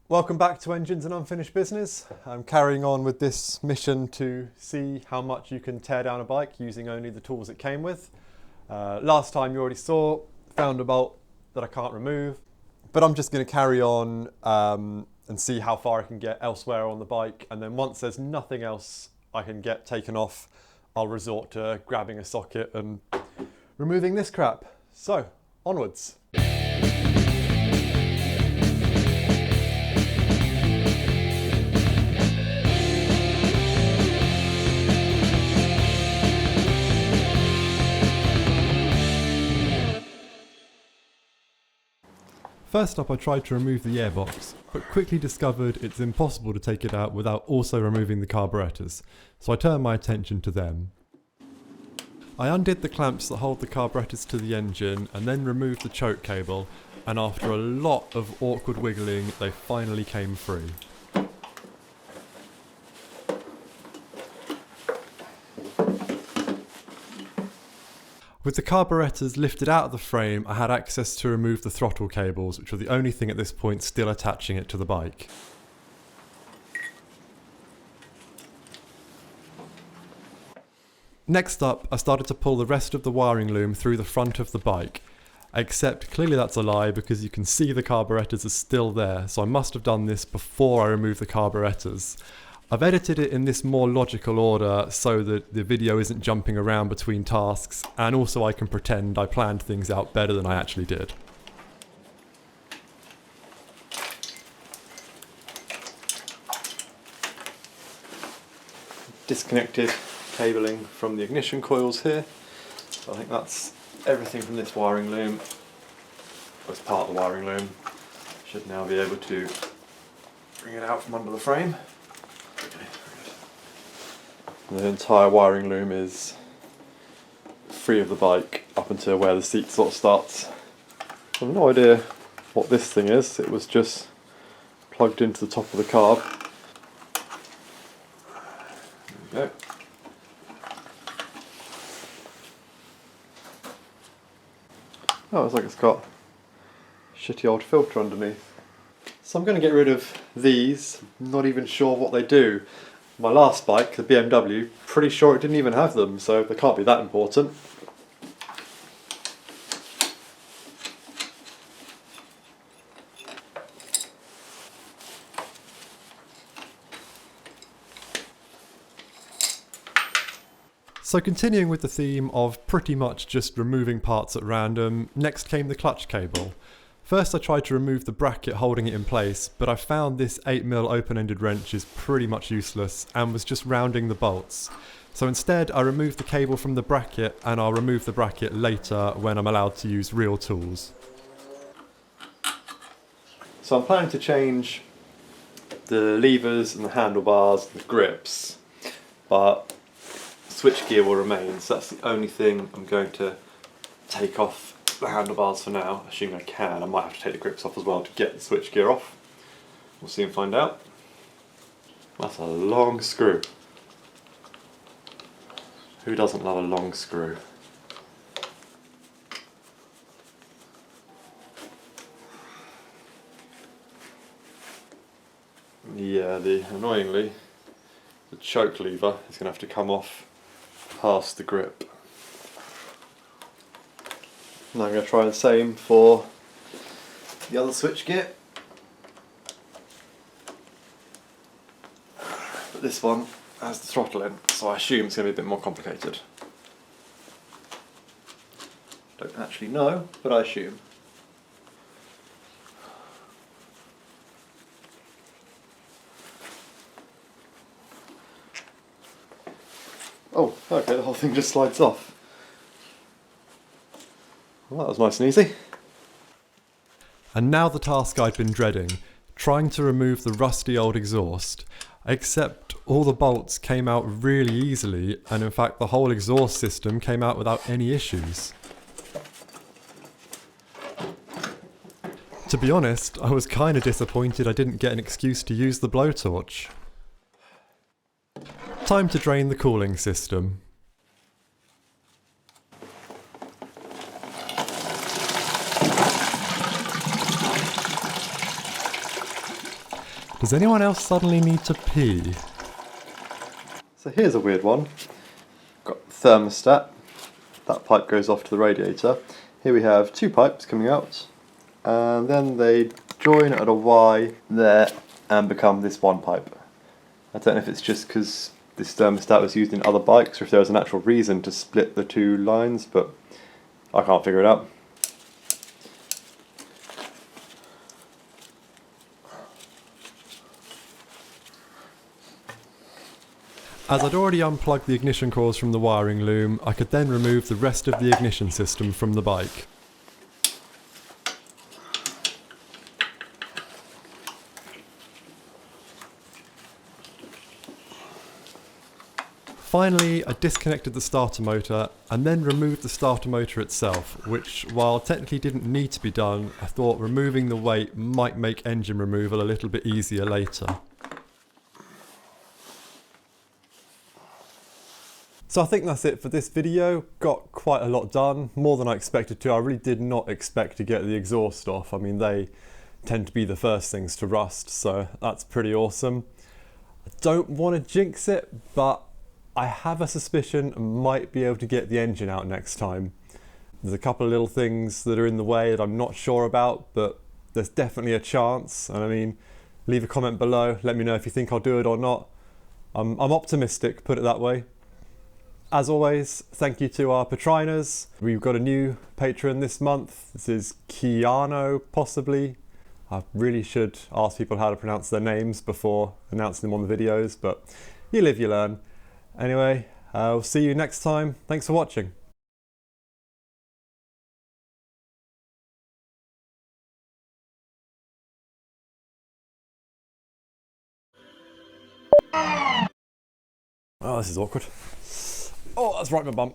Welcome back to Engines and Unfinished Business. I'm carrying on with this mission to see how much you can tear down a bike using only the tools it came with. Last time you already saw, found a bolt that I can't remove, but I'm just going to carry on and see how far I can get elsewhere on the bike, and then once there's nothing else I can get taken off, I'll resort to grabbing a socket and removing this crap. So, onwards. First up, I tried to remove the airbox, but quickly discovered it's impossible to take it out without also removing the carburetors, so I turned my attention to them. I undid the clamps that hold the carburetors to the engine and then removed the choke cable, and after a lot of awkward wiggling, they finally came free. With the carburetors lifted out of the frame, I had access to remove the throttle cables, which were the only thing at this point still attaching it to the bike. Next up, I started to pull the rest of the wiring loom through the front of the bike, except clearly that's a lie because you can see the carburetors are still there, so I must have done this before I removed the carburetors. I've edited it in this more logical order so that the video isn't jumping around between tasks, and also I can pretend I planned things out better than I actually did. Disconnected cabling from the ignition coils here, so I think that's everything from this wiring loom. As part of the wiring loom, should now be able to bring it out from under the frame. The entire wiring loom is free of the bike up until where the seat sort of starts. I have no idea what this thing is, it was just plugged into the top of the carb. There we go. Oh, it's like it's got a shitty old filter underneath. So I'm going to get rid of these, not even sure what they do. My last bike, the BMW, pretty sure it didn't even have them, so they can't be that important. So continuing with the theme of pretty much just removing parts at random, next came the clutch cable. First I tried to remove the bracket holding it in place, but I found this 8mm open-ended wrench is pretty much useless and was just rounding the bolts. So instead I removed the cable from the bracket, and I'll remove the bracket later when I'm allowed to use real tools. So I'm planning to change the levers and the handlebars and the grips, but switchgear will remain, so that's the only thing I'm going to take off the handlebars for now, assuming I can. I might have to take the grips off as well to get the switchgear off. We'll see and find out. That's a long screw. Who doesn't love a long screw? Yeah, annoyingly, the choke lever is going to have to come off past the grip. And I'm going to try the same for the other switchgear. But this one has the throttle in, so I assume it's going to be a bit more complicated. Don't actually know, but I assume. Oh, okay, the whole thing just slides off. Well, that was nice and easy. And now the task I'd been dreading, trying to remove the rusty old exhaust, except all the bolts came out really easily, and in fact the whole exhaust system came out without any issues. To be honest, I was kinda disappointed I didn't get an excuse to use the blowtorch. Time to drain the cooling system. Does anyone else suddenly need to pee? So here's a weird one. Got the thermostat. That pipe goes off to the radiator. Here we have two pipes coming out, and then they join at a Y there and become this one pipe. I don't know if it's just because this thermostat was used in other bikes or if there was an actual reason to split the two lines, but I can't figure it out. As I'd already unplugged the ignition cores from the wiring loom, I could then remove the rest of the ignition system from the bike. Finally, I disconnected the starter motor and then removed the starter motor itself, which, while technically didn't need to be done, I thought removing the weight might make engine removal a little bit easier later. So I think that's it for this video. Got quite a lot done, more than I expected to. I really did not expect to get the exhaust off. I mean, they tend to be the first things to rust, so that's pretty awesome. I don't want to jinx it, but I have a suspicion I might be able to get the engine out next time. There's a couple of little things that are in the way that I'm not sure about, but there's definitely a chance. And I mean, leave a comment below, let me know if you think I'll do it or not. I'm optimistic, put it that way. As always, thank you to our Patriners. We've got a new patron this month. This is Keanu, possibly. I really should ask people how to pronounce their names before announcing them on the videos, but you live, you learn. Anyway, I'll see you next time. Thanks for watching. Oh, this is awkward. Oh, that's right, my bum.